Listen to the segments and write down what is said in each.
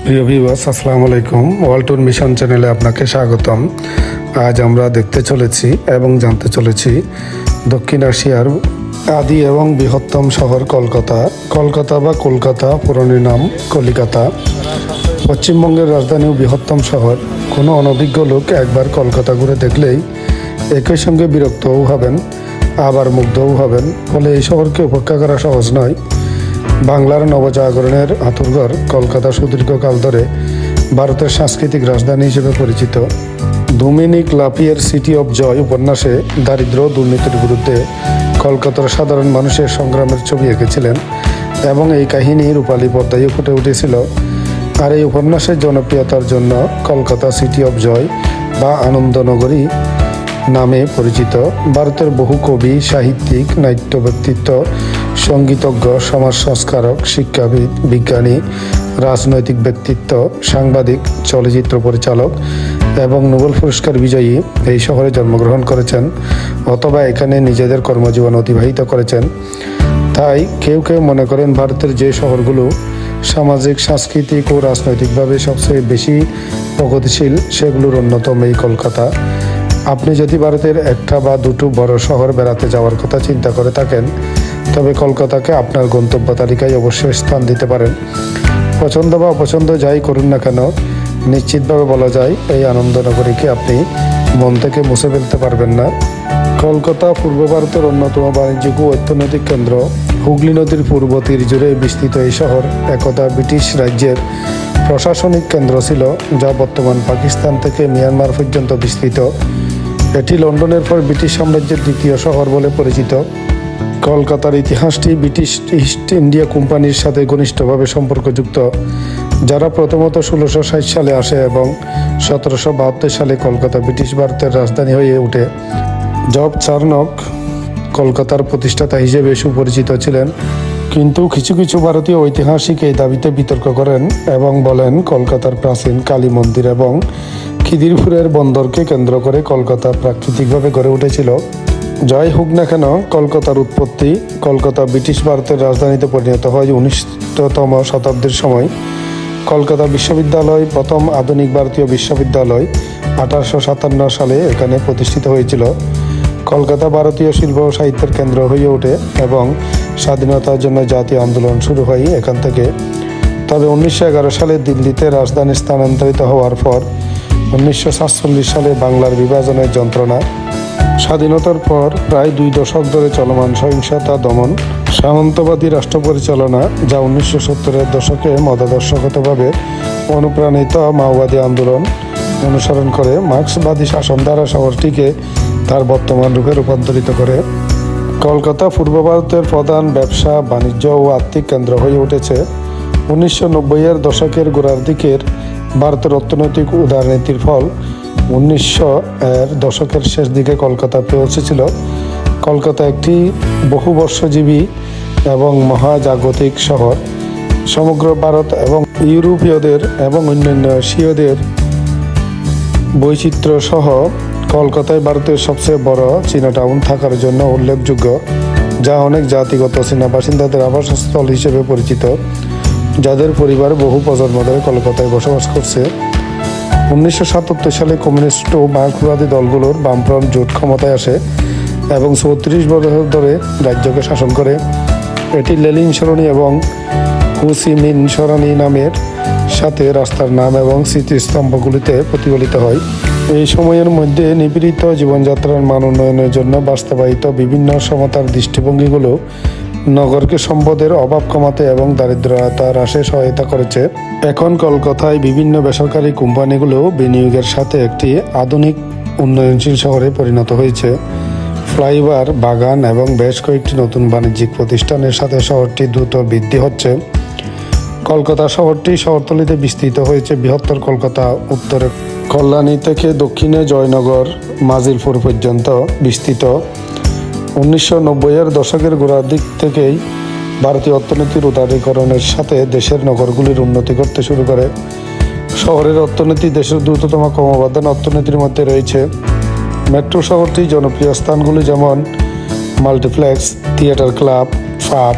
প্রিয় ভিউয়ার্স, আসসালামু আলাইকুম। ওয়ালটন মিশন চ্যানেলে আপনাকে স্বাগতম। আজ আমরা দেখতে চলেছি এবং জানতে চলেছি দক্ষিণ এশিয়ার আদি এবং বৃহত্তম শহর কলকাতা। কলকাতা বা কলকাতা, পুরনো নাম কলিকাতা, পশ্চিমবঙ্গের রাজধানী ও বৃহত্তম শহর। কোনো অনভিজ্ঞ লোক একবার কলকাতা ঘুরে দেখলেই একই সঙ্গে বিরক্তও হবেন, আবার মুগ্ধও হবেন। ফলে এই শহরকে উপেক্ষা করা সহজ নয়। বাংলার নবজাগরণের আঁতুড়ঘর কলকাতা সুদীর্ঘকাল ধরে ভারতের সাংস্কৃতিক রাজধানী হিসেবে পরিচিত। ডোমিনিক লাপিয়ের সিটি অফ জয় উপন্যাসে দারিদ্র্য ও দুর্নীতির বিরুদ্ধে কলকাতার সাধারণ মানুষের সংগ্রামের ছবি এঁকেছিলেন এবং এই কাহিনী রূপালী পর্দায় ফুটে উঠেছিল। আর এই উপন্যাসের জনপ্রিয়তার জন্য কলকাতা সিটি অফ জয় বা আনন্দনগরী নামে পরিচিত। ভারতের বহু কবি, সাহিত্যিক, নাট্য ব্যক্তিত্ব, সঙ্গীতজ্ঞ, সমাজ সংস্কারক, শিক্ষাবিদ, বিজ্ঞানী, রাজনৈতিক ব্যক্তিত্ব, সাংবাদিক, চলচ্চিত্র পরিচালক এবং নোবেল পুরস্কার বিজয়ী এই শহরে জন্মগ্রহণ করেছেন অথবা এখানে নিজেদের কর্মজীবন অতিবাহিত করেছেন। তাই কেউ কেউ মনে করেন ভারতের যে শহরগুলো সামাজিক, সাংস্কৃতিক ও রাজনৈতিকভাবে সবচেয়ে বেশি প্রগতিশীল সেগুলোর অন্যতম এই কলকাতা। আপনি যদি ভারতের একটা বা দুটো বড় শহর বেড়াতে যাওয়ার কথা চিন্তা করে থাকেন, তবে কলকাতাকে আপনার গন্তব্য তালিকায় অবশ্যই স্থান দিতে পারেন। পছন্দ বা অপছন্দ যাই করুন না কেন, নিশ্চিতভাবে বলা যায় এই আনন্দনগরীকে আপনি মন থেকে মুছে ফেলতে পারবেন না। কলকাতা পূর্ব ভারতের অন্যতম বাণিজ্যিক ও অর্থনৈতিক কেন্দ্র। হুগলি নদীর পূর্ব তীর জুড়ে বিস্তৃত এই শহর একদা ব্রিটিশ রাজ্যের প্রশাসনিক কেন্দ্র ছিল, যা বর্তমান পাকিস্তান থেকে মিয়ানমার পর্যন্ত বিস্তৃত। এটি লন্ডনের পর ব্রিটিশ সাম্রাজ্যের দ্বিতীয় শহর বলে পরিচিত। কলকাতার ইতিহাসটি ব্রিটিশ ইস্ট ইন্ডিয়া কোম্পানির সাথে ঘনিষ্ঠভাবে সম্পর্কযুক্ত, যারা প্রথমত 1660 সালে আসে এবং 1772 সালে কলকাতা ব্রিটিশ ভারতের রাজধানী হয়ে ওঠে। জব চার্নক কলকাতার প্রতিষ্ঠাতা হিসেবে সুপরিচিত ছিলেন, কিন্তু কিছু কিছু ভারতীয় ঐতিহাসিক এই দাবিতে বিতর্ক করেন এবং বলেন কলকাতার প্রাচীন কালী মন্দির এবং খিদিরপুরের বন্দরকে কেন্দ্র করে কলকাতা প্রাকৃতিকভাবে গড়ে উঠেছিল। যাই হোক না কেন, কলকাতার উৎপত্তি। কলকাতা ব্রিটিশ ভারতের রাজধানীতে পরিণত হয় 19তম শতাব্দীর সময়। কলকাতা বিশ্ববিদ্যালয়, প্রথম আধুনিক ভারতীয় বিশ্ববিদ্যালয়, 1857 সালে এখানে প্রতিষ্ঠিত হয়েছিল। কলকাতা ভারতীয় শিল্প ও সাহিত্যের কেন্দ্র হয়ে ওঠে এবং স্বাধীনতার জন্য জাতীয় আন্দোলন শুরু হয় এখান থেকে। তবে 1911 সালে দিল্লিতে রাজধানী স্থানান্তরিত হওয়ার পর 1947 সালে বাংলার বিভাজনের যন্ত্রণা, স্বাধীনতার পর প্রায় 2 দশক ধরে চলমান সহিংসতা দমন, সামন্তবাদী রাষ্ট্র পরিচালনা, যা 1970-এর দশকে মতাদর্শগতভাবে অনুপ্রাণিত মাওবাদী আন্দোলন অনুসরণ করে মার্ক্সবাদী শাসন দ্বারা শহরটিকে তার বর্তমান রূপে রূপান্তরিত করে। কলকাতা পূর্ব ভারতের প্রধান ব্যবসা, বাণিজ্য ও আর্থিক কেন্দ্র হয়ে উঠেছে। 1990-এর দশকের গোড়ার দিকের ভারতের অর্থনৈতিক উদারনীতির ফল 1900-এর দশকের শেষ দিকে কলকাতা পৌঁছেছিল। কলকাতা একটি বহুবর্ষজীবী এবং মহাজাগতিক শহর। সমগ্র ভারত এবং ইউরোপীয়দের এবং অন্যান্য এশীয়দের বৈচিত্র্য সহ কলকাতায় ভারতের সবচেয়ে বড় চীনা টাউন থাকার জন্য উল্লেখযোগ্য, যা অনেক জাতিগত চীনা বাসিন্দাদের আবাসস্থল হিসেবে পরিচিত, যাদের পরিবার বহু প্রজন্ম ধরে কলকাতায় বসবাস করছে। 1977 সালে কমিউনিস্ট ও মার্ক্সবাদী দলগুলোর বামফ্রন্ট জোট ক্ষমতায় আসে এবং 34 বছর ধরে রাজ্যকে শাসন করে। এটি লেনিন সরণি এবং হো চি মিন সরণি নামের সাথে রাস্তার নাম এবং স্মৃতিস্তম্ভগুলিতে প্রতিফলিত হয়। এই সময়ের মধ্যে নিপীড়িত জীবনযাত্রার মান উন্নয়নের জন্য বাস্তবায়িত বিভিন্ন সমতার দৃষ্টিভঙ্গিগুলো নগরকে সম্পদের অভাব কমাতে এবং দারিদ্রতা হ্রাসে সহায়তা করেছে। এখন কলকাতায় বিভিন্ন বেসরকারি কোম্পানিগুলো বিনিয়োগের সাথে একটি আধুনিক উন্নয়নশীল শহরে পরিণত হয়েছে। ফ্লাইওভার, বাগান এবং বেশ কয়েকটি নতুন বাণিজ্যিক প্রতিষ্ঠানের সাথে শহরটি দ্রুত বৃদ্ধি হচ্ছে। কলকাতা শহরটি শহরতলিতে বিস্তৃত হয়েছে। বৃহত্তর কলকাতা উত্তরে কল্যাণী থেকে দক্ষিণে জয়নগর, মাজিলপুর পর্যন্ত বিস্তৃত। 1990-এর দশকের গোড়ার দিক থেকেই ভারতীয় অর্থনীতির উদারীকরণের সাথে দেশের নগরগুলির উন্নতি করতে শুরু করে। শহরের অর্থনীতি দেশের দ্রুততম ক্রমবর্ধমান অর্থনীতির মধ্যে রয়েছে। মেট্রো শহরটি জনপ্রিয় স্থানগুলি যেমন মাল্টিপ্লেক্স, থিয়েটার, ক্লাব, পাব,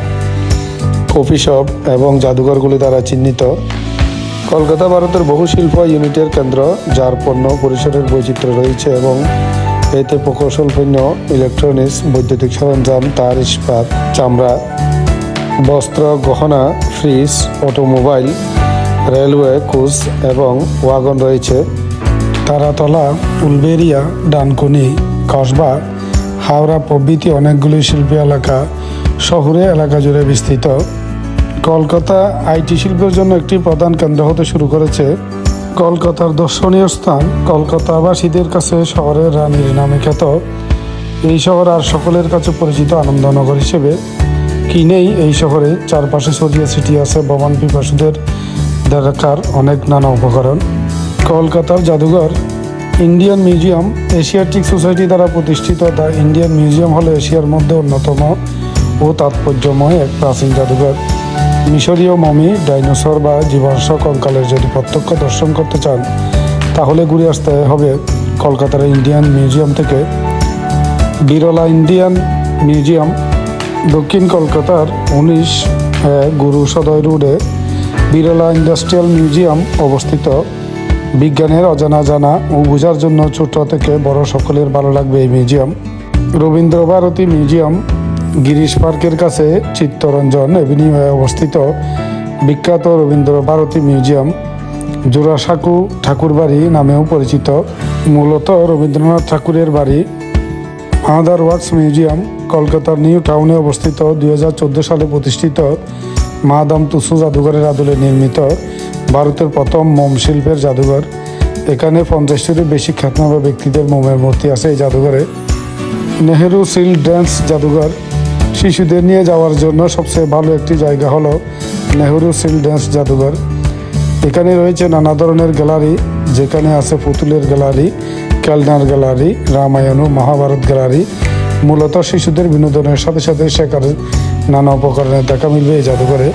কফি শপ এবং জাদুঘরগুলি দ্বারা চিহ্নিত। কলকাতা ভারতের বহু শিল্প ইউনিটের কেন্দ্র, যার পণ্য পরিসরের বৈচিত্র্য রয়েছে এবং এতে প্রকৌশল পণ্য, ইলেকট্রনিক্স, বৈদ্যুতিক সরঞ্জাম, তার, ইস্পাত, চামড়া, বস্ত্র, গহনা, ফ্রিজ, অটোমোবাইল, রেলওয়ে, কোচ এবং ওয়াগন রয়েছে। তারাতলা, উলবেরিয়া, ডানকুনি, কসবা, হাওড়া প্রভৃতি অনেকগুলি শিল্প এলাকা শহুরে এলাকা জুড়ে বিস্তৃত। কলকাতা আইটি শিল্পের জন্য একটি প্রধান কেন্দ্র হতে শুরু করেছে। কলকাতার দর্শনীয় স্থান কলকাতাবাসীদের কাছে শহরের রানীর নামে খ্যাত। এই শহর আর সকলের কাছে পরিচিত আনন্দনগর হিসেবে। কি নেই এই শহরে, চারপাশে ছড়িয়ে ছিটিয়ে আছে ভ্রমণ পিপাসুদের দেখার অনেক নানা উপকরণ। কলকাতার জাদুঘর ইন্ডিয়ান মিউজিয়াম এশিয়াটিক সোসাইটি দ্বারা প্রতিষ্ঠিত দ্য ইন্ডিয়ান মিউজিয়াম হলো এশিয়ার মধ্যে অন্যতম ও তাৎপর্যময় এক প্রাচীন জাদুঘর। মিশরীয় মমি, ডাইনোসর বা জীবাশ্ম কঙ্কালের যদি প্রত্যক্ষ দর্শন করতে চান তাহলে ঘুরে আসতে হবে কলকাতার ইন্ডিয়ান মিউজিয়াম থেকে। বিরলা ইন্ডিয়ান মিউজিয়াম দক্ষিণ কলকাতার 19 গুরু সদয় রোডে বিরলা ইন্ডাস্ট্রিয়াল মিউজিয়াম অবস্থিত। বিজ্ঞানের অজানা জানা ও বোঝার জন্য ছোট থেকে বড় সকলের ভালো লাগবে এই মিউজিয়াম। রবীন্দ্র ভারতী মিউজিয়াম গিরিশ পার্কের কাছে চিত্তরঞ্জন এভিনিউয়ে অবস্থিত বিখ্যাত রবীন্দ্র ভারতী মিউজিয়াম জোড়াসাঁকো ঠাকুরবাড়ি নামেও পরিচিত। মূলত রবীন্দ্রনাথ ঠাকুরের বাড়ি। আদার ওয়ার্কস মিউজিয়াম কলকাতার নিউ টাউনে অবস্থিত 2014 সালে প্রতিষ্ঠিত মাদাম তুসো জাদুঘরের আদলে নির্মিত ভারতের প্রথম মোম শিল্পের জাদুঘর। এখানে 50টিরও বেশি খ্যাতনামা ব্যক্তিদের মোমের মূর্তি আছে এই জাদুঘরে। নেহেরু চিলড্রেন্স জাদুঘর শিশুদের নিয়ে যাওয়ার জন্য সবচেয়ে ভালো একটি জায়গা হলো নেহেরু চিলড্রেন্স জাদুঘর। এখানে রয়েছে নানা ধরনের গ্যালারি, যেখানে আছে পুতুলের গ্যালারি, খেলনার গ্যালারি, রামায়ণ ও মহাভারত গ্যালারি। মূলত শিশুদের বিনোদনের সাথে সাথে শেখার নানা উপকরণের দেখা মিলবে এই জাদুঘরে।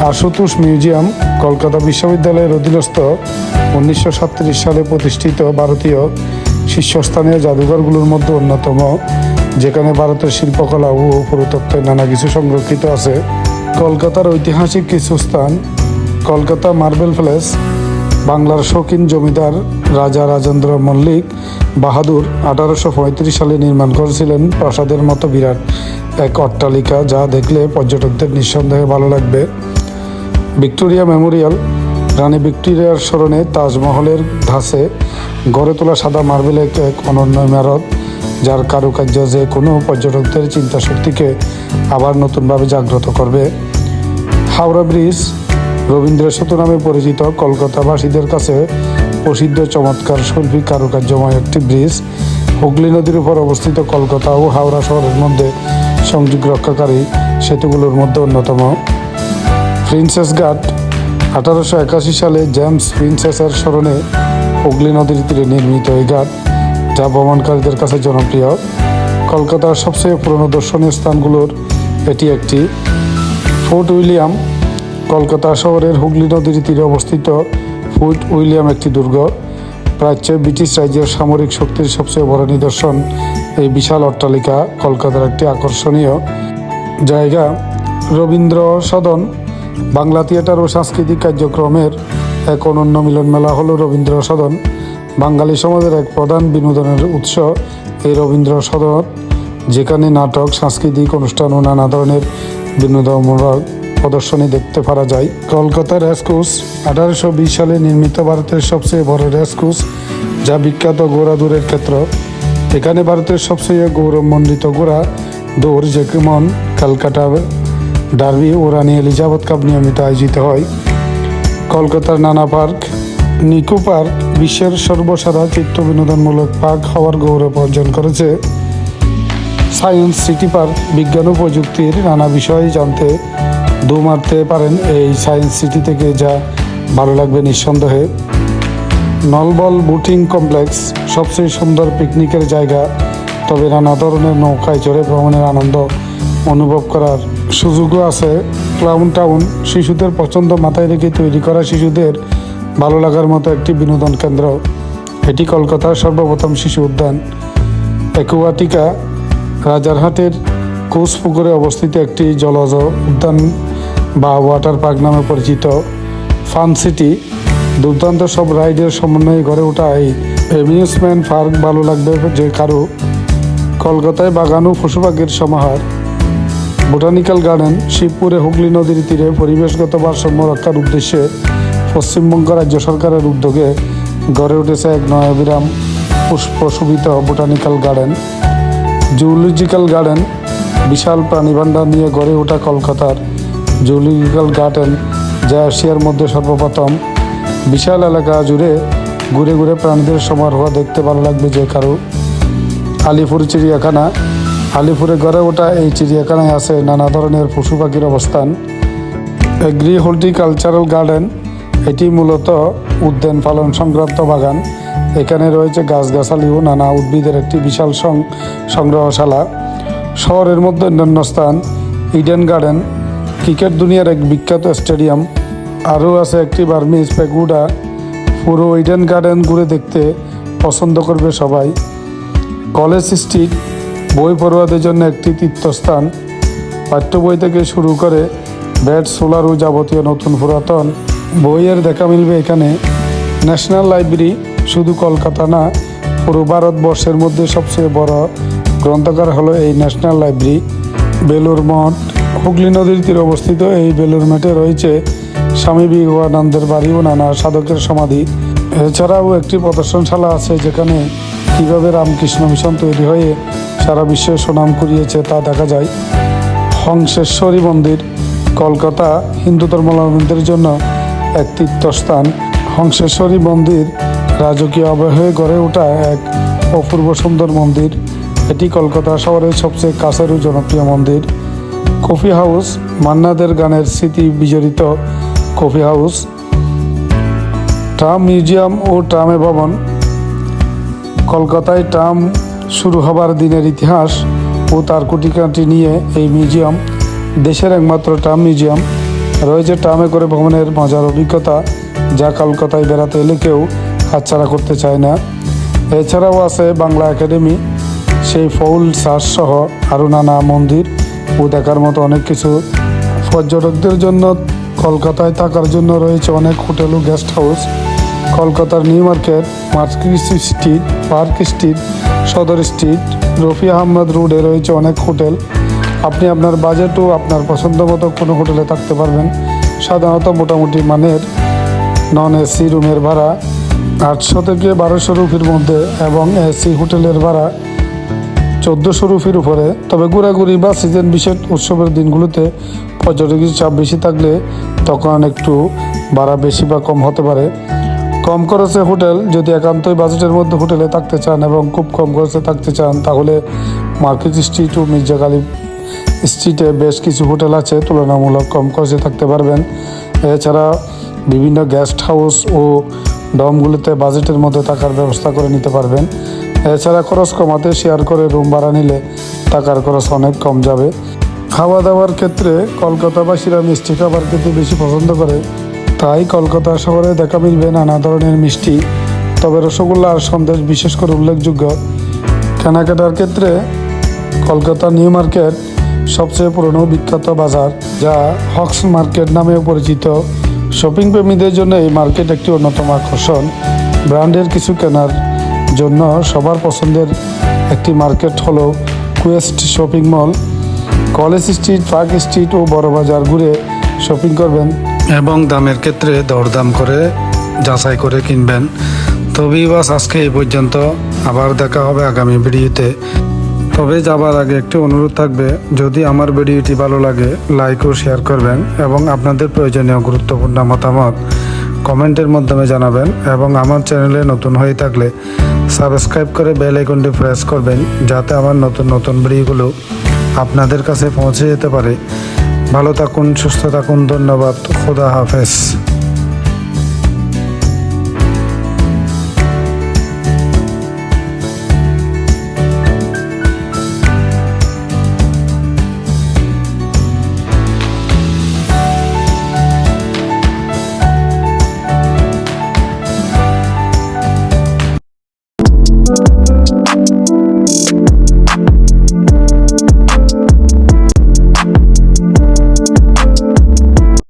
আশুতোষ মিউজিয়াম কলকাতা বিশ্ববিদ্যালয়ের অধীনস্থ 1937 সালে প্রতিষ্ঠিত ভারতীয় শীর্ষস্থানীয় জাদুঘরগুলোর মধ্যে অন্যতম, যেখানে ভারতের শিল্পকলা ও পুরাতত্ত্বের নানা কিছু সংরক্ষিত আছে। কলকাতার ঐতিহাসিক কিছু স্থান কলকাতা মার্বেল প্যালেস বাংলার শৌখিন জমিদার রাজা রাজেন্দ্র মল্লিক বাহাদুর 1835 সালে নির্মাণ করেছিলেন প্রাসাদের মতো বিরাট এক অট্টালিকা, যা দেখলে পর্যটকদের নিঃসন্দেহে ভালো লাগবে। ভিক্টোরিয়া মেমোরিয়াল রানী ভিক্টোরিয়ার স্মরণে তাজমহলের ধাঁচে গড়ে তোলা সাদা মার্বেল এক অনন্য ইমারত, যার কারুকার্য যে কোনো পর্যটকদের চিন্তাশক্তিকে আবার নতুনভাবে জাগ্রত করবে। হাওড়া ব্রিজ রবীন্দ্র সেতু নামে পরিচিত কলকাতাবাসীদের কাছে প্রসিদ্ধ চমৎকার শৈল্পিক কারুকার্যময় একটি ব্রিজ। হুগলি নদীর উপর অবস্থিত কলকাতা ও হাওড়া শহরের মধ্যে সংযোগ রক্ষাকারী সেতুগুলোর মধ্যে অন্যতম। প্রিন্সেস ঘাট 1881 সালে জেমস প্রিন্সেসের স্মরণে হুগলি নদীর তীরে নির্মিত এই ঘাট, যা ভ্রমণকারীদের কাছে জনপ্রিয়। কলকাতার সবচেয়ে পুরনো দর্শনীয় স্থানগুলোর এটি একটি। ফোর্ট উইলিয়াম কলকাতা শহরের হুগলি নদীর তীরে অবস্থিত ফোর্ট উইলিয়াম একটি দুর্গ। প্রাচ্য ব্রিটিশ রাজ্যের সামরিক শক্তির সবচেয়ে বড় নিদর্শন এই বিশাল অট্টালিকা কলকাতার একটি আকর্ষণীয় জায়গা। রবীন্দ্র সদন বাংলা থিয়েটার ও সাংস্কৃতিক কার্যক্রমের এক অনন্য মিলন মেলা হলো রবীন্দ্র সদন। বাঙালি সমাজের এক প্রধান বিনোদনের উৎস এই রবীন্দ্র সদন, যেখানে নাটক, সাংস্কৃতিক অনুষ্ঠান ও নানা ধরনের বিনোদনমূলক প্রদর্শনী দেখতে পারা যায়। কলকাতার রেসকোর্স 1820 সালে নির্মিত ভারতের সবচেয়ে বড় রেসকোর্স, যা বিখ্যাত ঘোড়া দৌড়ের ক্ষেত্র। এখানে ভারতের সবচেয়ে গৌরবমণ্ডিত ঘোড়া দৌড়, যেমন ক্যালকাটা ডার্বি ও রানী এলিজাবেথ কাপ নিয়মিত আয়োজিত হয়। কলকাতার নানা পার্ক নিকো পার্ক বিশ্বের সর্বসাদা চিত্ত বিনোদনমূলক পার্ক হওয়ার গৌরব অর্জন করেছে। সায়েন্স সিটি পার্ক বিজ্ঞান ও প্রযুক্তির নানা বিষয় জানতে দৌড় মারতে পারেন এই সায়েন্স সিটি থেকে, যা ভালো লাগবে নিঃসন্দেহে। নলবল বোটিং কমপ্লেক্স সবচেয়ে সুন্দর পিকনিকের জায়গা, তবে নানা ধরনের নৌকায় চড়ে ভ্রমণের আনন্দ অনুভব করার সুযোগও আছে। ক্লাউন টাউন শিশুদের পছন্দ মাথায় রেখে তৈরি করা শিশুদের ভালো লাগার মতো একটি বিনোদন কেন্দ্র। এটি কলকাতার সর্বপ্রথম শিশু উদ্যান। অ্যাকুয়াটিকা রাজারহাটের কোচপুকুরে অবস্থিত একটি জলজ উদ্যান বা ওয়াটার পার্ক নামে পরিচিত। ফান সিটি দুর্দান্ত সব রাইডের সমন্বয়ে গড়ে ওঠা এই অ্যামিউজমেন্ট পার্ক ভালো লাগবে যে কারো। কলকাতায় বাগান ও পশু পাখির সমাহার। বোটানিক্যাল গার্ডেন শিবপুরে হুগলি নদীর তীরে পরিবেশগত ভারসাম্য রক্ষার উদ্দেশ্যে পশ্চিমবঙ্গ রাজ্য সরকারের উদ্যোগে গড়ে উঠেছে এক নয়াবিরাম পুষ্পশোভিত বোটানিক্যাল গার্ডেন। জুলজিক্যাল গার্ডেন বিশাল প্রাণীভাণ্ডার নিয়ে গড়ে ওঠা কলকাতার জুলজিক্যাল গার্ডেন, যা এশিয়ার মধ্যে সর্বপ্রথম। বিশাল এলাকা জুড়ে ঘুরে ঘুরে প্রাণীদের সমারোহ দেখতে ভালো লাগবে যে কারো। আলিপুর চিড়িয়াখানা। আলিপুরে গড়ে ওঠা এই চিড়িয়াখানায় আছে নানা ধরনের পশু পাখির অবস্থান। এগ্রি হর্টিকালচারাল গার্ডেন, এটি মূলত উদ্যান পালন সংক্রান্ত বাগান। এখানে রয়েছে গাছগাছালি ও নানা উদ্ভিদের একটি বিশাল সংগ্রহশালা। শহরের মধ্যে অন্যান্য স্থান ইডেন গার্ডেন, ক্রিকেট দুনিয়ার এক বিখ্যাত স্টেডিয়াম। আরও আছে একটি বার্মিজ পেগুডা। পুরো ইডেন গার্ডেন ঘুরে দেখতে পছন্দ করবে সবাই। কলেজ স্ট্রিট বই পড়ুয়াদের জন্য একটি তীর্থস্থান। পাঠ্য বই থেকে শুরু করে ব্যাট, সোলার ও যাবতীয় নতুন পুরাতন বইয়ের দেখা মিলবে এখানে। ন্যাশনাল লাইব্রেরি শুধু কলকাতা না, পুরো ভারতবর্ষের মধ্যে সবচেয়ে বড় গ্রন্থাগার হলো এই ন্যাশনাল লাইব্রেরি। বেলুর মঠ। হুগলি নদীর তীরে অবস্থিত এই বেলুর মঠে রয়েছে স্বামী বিবেকানন্দের বাড়ি ও নানা সাধকের সমাধি। এছাড়াও একটি প্রদর্শনশালা আছে যেখানে কীভাবে রামকৃষ্ণ মিশন তৈরি হয়ে সারা বিশ্বে সুনাম কুড়িয়েছে তা দেখা যায়। হংসেশ্বরী মন্দির কলকাতা হিন্দু ধর্মাবলম্বীদের জন্য এক তীর্থস্থান। হংসেশ্বরী মন্দির রাজকীয় আবহে গড়ে ওঠা এক অপূর্ব সুন্দর মন্দির। এটি কলকাতা শহরের সবচেয়ে কাছের ও জনপ্রিয় মন্দির। কফি হাউস মান্নাদের গানের স্মৃতি বিজড়িত কফি হাউস। ট্রাম মিউজিয়াম ও ট্রামে ভবন। কলকাতায় ট্রাম শুরু হবার দিনের ইতিহাস ও তার খুঁটিনাটি নিয়ে এই মিউজিয়াম দেশের একমাত্র ট্রাম মিউজিয়াম। রয়েছে ট্রামে করে ভ্রমণের মজার অভিজ্ঞতা, যা কলকাতায় বেড়াতে এলে কেউ হাতছাড়া করতে চায় না। এছাড়াও আছে বাংলা একাডেমি, সেই ফৌল সার্চ সহ আরও নানা মন্দির ও দেখার মতো অনেক কিছু। পর্যটকদের জন্য কলকাতায় থাকার জন্য রয়েছে অনেক হোটেল ও গেস্ট হাউস। কলকাতার new market, market street, Park street, সদর স্ট্রিট, রফি আহমদ রোডে রয়েছে অনেক হোটেল। আপনি আপনার বাজেট ও আপনার পছন্দ মতো কোনো হোটেলে থাকতে পারবেন। সাধারণত মোটামুটি মানের নন এসি রুমের ভাড়া 800 থেকে 1200 রুপির মধ্যে এবং এসি হোটেলের ভাড়া 1400 রুপির উপরে। তবে ঘোরাঘুরি বা সিজন বিশেষ উৎসবের দিনগুলোতে পর্যটকের চাপ বেশি থাকলে তখন একটু ভাড়া বেশি বা কম হতে পারে। কম খরচে হোটেল, যদি একান্তই বাজেটের মধ্যে হোটেলে থাকতে চান এবং খুব কম খরচে থাকতে চান তাহলে মার্কেট স্ট্রিট ও মির্জা গালিব স্ট্রিটে বেশ কিছু হোটেল আছে, তুলনামূলক কম খরচে থাকতে পারবেন। এছাড়া বিভিন্ন গেস্ট হাউস ও ডমগুলিতে বাজেটের মধ্যে থাকার ব্যবস্থা করে নিতে পারবেন। এছাড়া খরচ কমাতে শেয়ার করে রুম ভাড়া নিলে টাকার খরচ অনেক কম যাবে। খাওয়া দাওয়ার ক্ষেত্রে কলকাতাবাসীরা মিষ্টি খাবার খেতে বেশি পছন্দ করে, তাই কলকাতা শহরে দেখা মিলবে নানা ধরনের মিষ্টি। তবে রসগোল্লা আর সন্দেশ বিশেষ করে উল্লেখযোগ্য। কেনাকাটার ক্ষেত্রে কলকাতা নিউ মার্কেট সবচেয়ে পুরনো বিখ্যাত বাজার, যা হক্স মার্কেট নামেও পরিচিত। শপিং প্রেমীদের জন্য এই মার্কেট একটি অন্যতম আকর্ষণ। ব্র্যান্ডের কিছু কেনার জন্য সবার পছন্দের একটি মার্কেট হলো Quest shopping mall. College Street, Park Street ও বড় বাজার ঘুরে শপিং করবেন এবং দামের ক্ষেত্রে দরদাম করে যাচাই করে কিনবেন। তবেই বাস আজকে এই পর্যন্ত, আবার দেখা হবে আগামী ভিডিওতে। তবে যাবার আগে একটি অনুরোধ থাকবে, যদি আমার ভিডিওটি ভালো লাগে লাইক ও শেয়ার করবেন এবং আপনাদের প্রয়োজনীয় গুরুত্বপূর্ণ মতামত কমেন্টের মাধ্যমে জানাবেন এবং আমার চ্যানেলে নতুন হয়ে থাকলে সাবস্ক্রাইব করে বেল আইকনটি প্রেস করবেন, যাতে আমার নতুন নতুন ভিডিওগুলো আপনাদের কাছে পৌঁছে যেতে পারে। ভালো থাকুন, সুস্থ থাকুন, ধন্যবাদ, খোদা হাফেজ।